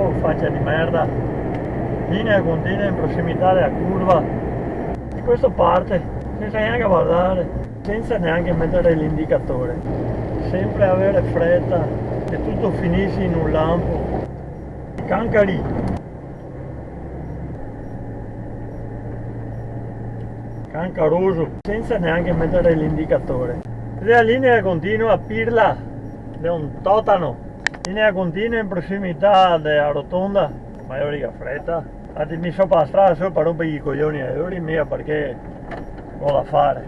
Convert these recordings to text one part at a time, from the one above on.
Oh, faccia di merda. Linea continua in prossimità della curva. E questo parte, senza neanche guardare, senza neanche mettere l'indicatore. Sempre avere fretta, che tutto finisce in un lampo. Cancari. Cancaroso, senza neanche mettere l'indicatore. La linea continua, pirla, è un totano. Linea continua in prossimità della rotonda, ma io riga fretta. Infatti mi sopra la strada sopra rompere i coglioni a io mia perché ho da fare.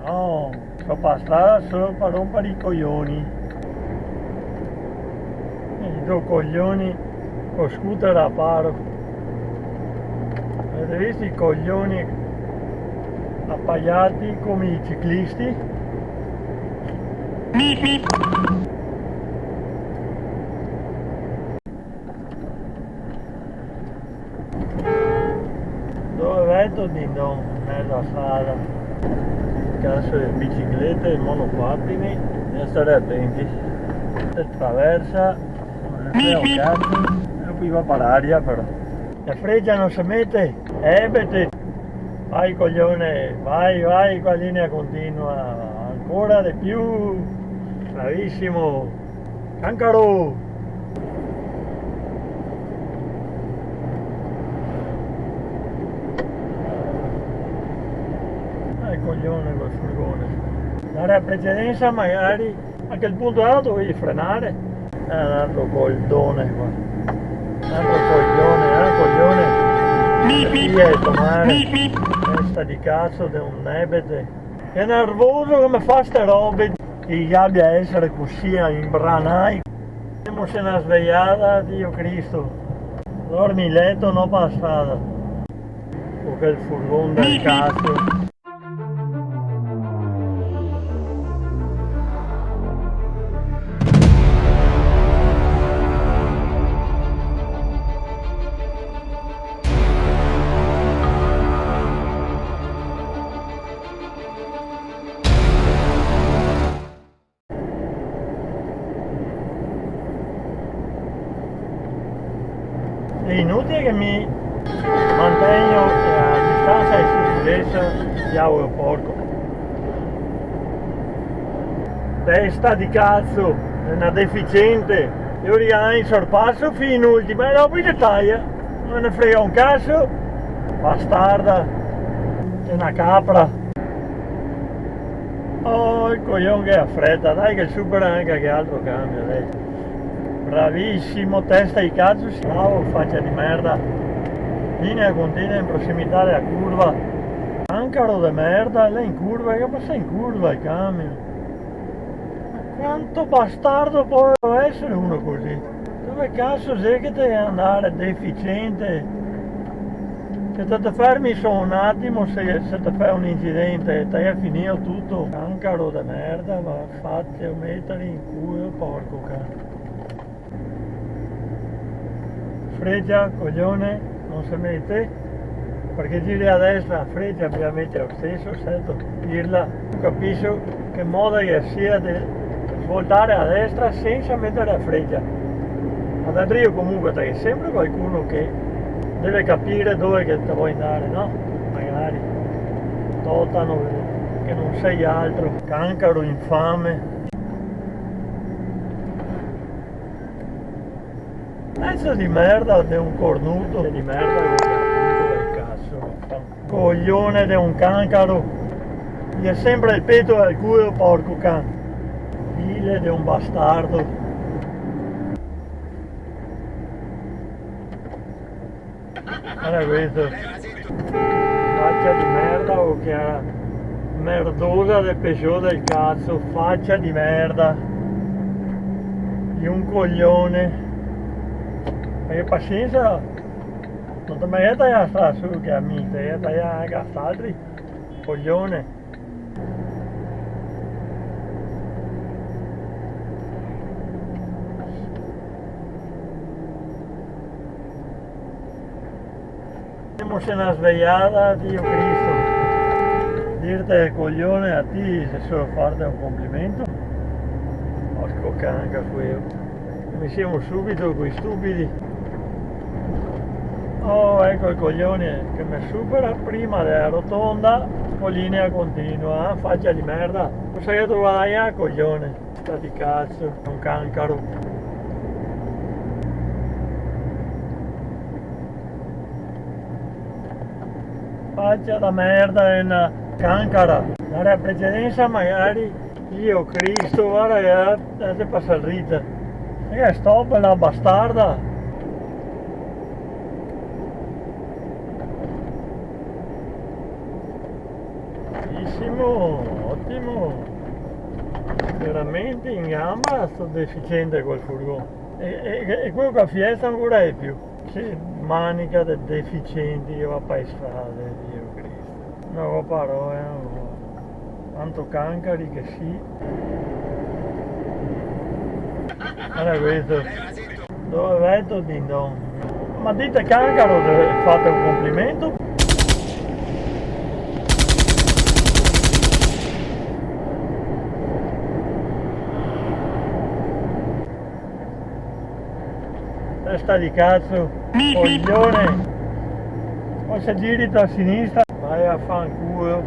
No, sopra la strada sopra rompere i coglioni. I due coglioni con scooter a paro. Avete visto i coglioni appaiati come i ciclisti? Dove vedo di non nella strada? Cazzo di biciclette e monopattini, bisogna stare attenti. Se traversa, non è un cazzo, e qui va per aria però. La freccia non si mette, ebete. Vai coglione, vai, qua linea continua, ancora di più, bravissimo, cancaro! Coglione col furgone. Dare a precedenza magari a quel punto là dovevi frenare. Un altro coglione qua. Un altro coglione. Figlia di tomare. Testa di cazzo di un nebete. È nervoso come fa ste robe. Che abbia a essere così imbranai. Siamo se una svegliata, Dio Cristo. Dormi in letto, non per la strada. Con quel furgone del cazzo. È inutile che mi mantengo a distanza di sicurezza di aeroporto. Testa di cazzo, è una deficiente. Io rimango in sorpasso fino in ultima e dopo in dettaglio. Non ne frega un cazzo. Bastarda. È una capra. Oh, il coglione che ha fretta, dai che supera anche che altro cambia, dai. Bravissimo, testa di cazzo, bravo, faccia di merda. Linea continua in prossimità della curva. Cancaro di merda, lei in curva, che passa in curva il camion. Ma quanto bastardo può essere uno così? Dove cazzo sei che devi andare, deficiente? Se te fermi solo un attimo, se ti fai un incidente, ti hai finito tutto. Cancaro di merda, ma fate mettere in culo, porco cane. Freccia, coglione, non si mette, perché giri a destra, freccia ovviamente lo stesso, certo, dirla, capisco che modo che sia di svoltare a destra senza mettere la freccia. Ma da io comunque c'è sempre qualcuno che deve capire dove che ti vuoi andare, no? Magari, totano, che non sei altro, cancaro infame. Pezzo di merda di un cornuto di merda del cazzo. Coglione di un cancaro. Gli è sempre il petto al culo, porco can. File di un bastardo. Guarda questo. Faccia di merda o che ha merdosa del peggiore del cazzo. Faccia di merda. Di un coglione. Perché pazienza, non ti metti a stare su che a me, ti metti anche a altri, coglione. Siamo se una svegliata, Dio Cristo. Dirti coglione a te se solo farti un complimento. Porco canca quello. Mi siamo subito quei stupidi. Oh, ecco il coglione che mi supera prima della rotonda con linea continua, faccia di merda. Non sai dove vai, coglione? Sta di cazzo, è un cancaro. Faccia da merda, è una cancara. Nella precedenza magari io Cristo, guarda che passa il rito. E stop la bastarda. Ottimo, veramente in gamba sto deficiente col furgone e quello che fiesta ancora è più, che manica di deficienti che va per strade, Dio Cristo, non ho parole, non ho. Tanto cancari che sì. Guarda questo, dove vedo din don, ma dite cancaro, fate un complimento. Testa di cazzo, coglione, o se giri a sinistra vai a fanculo,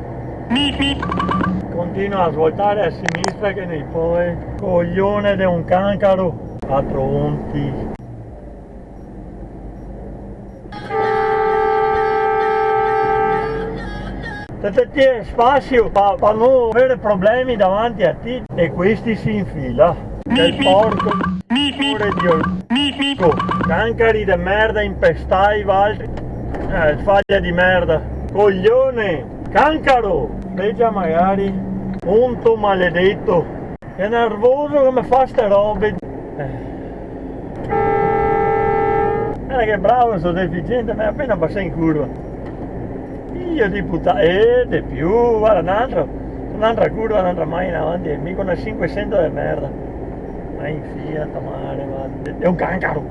continua a svoltare a sinistra che nei poi, coglione di un cancaro, patronti. Se c'è spazio per non avere problemi davanti a te e questi si infila, del porco cancari di merda, impestai valti, faglia di merda, coglione, cancaro, leggia magari, punto maledetto, è nervoso come fa ste robe. Guarda che bravo, sono deficiente, mi è appena passato in curva. Io di puttana, di più, guarda un'altra curva, un'altra macchina avanti, e mica una 500 di merda. Ma in Fiat, mare, è un cancaro.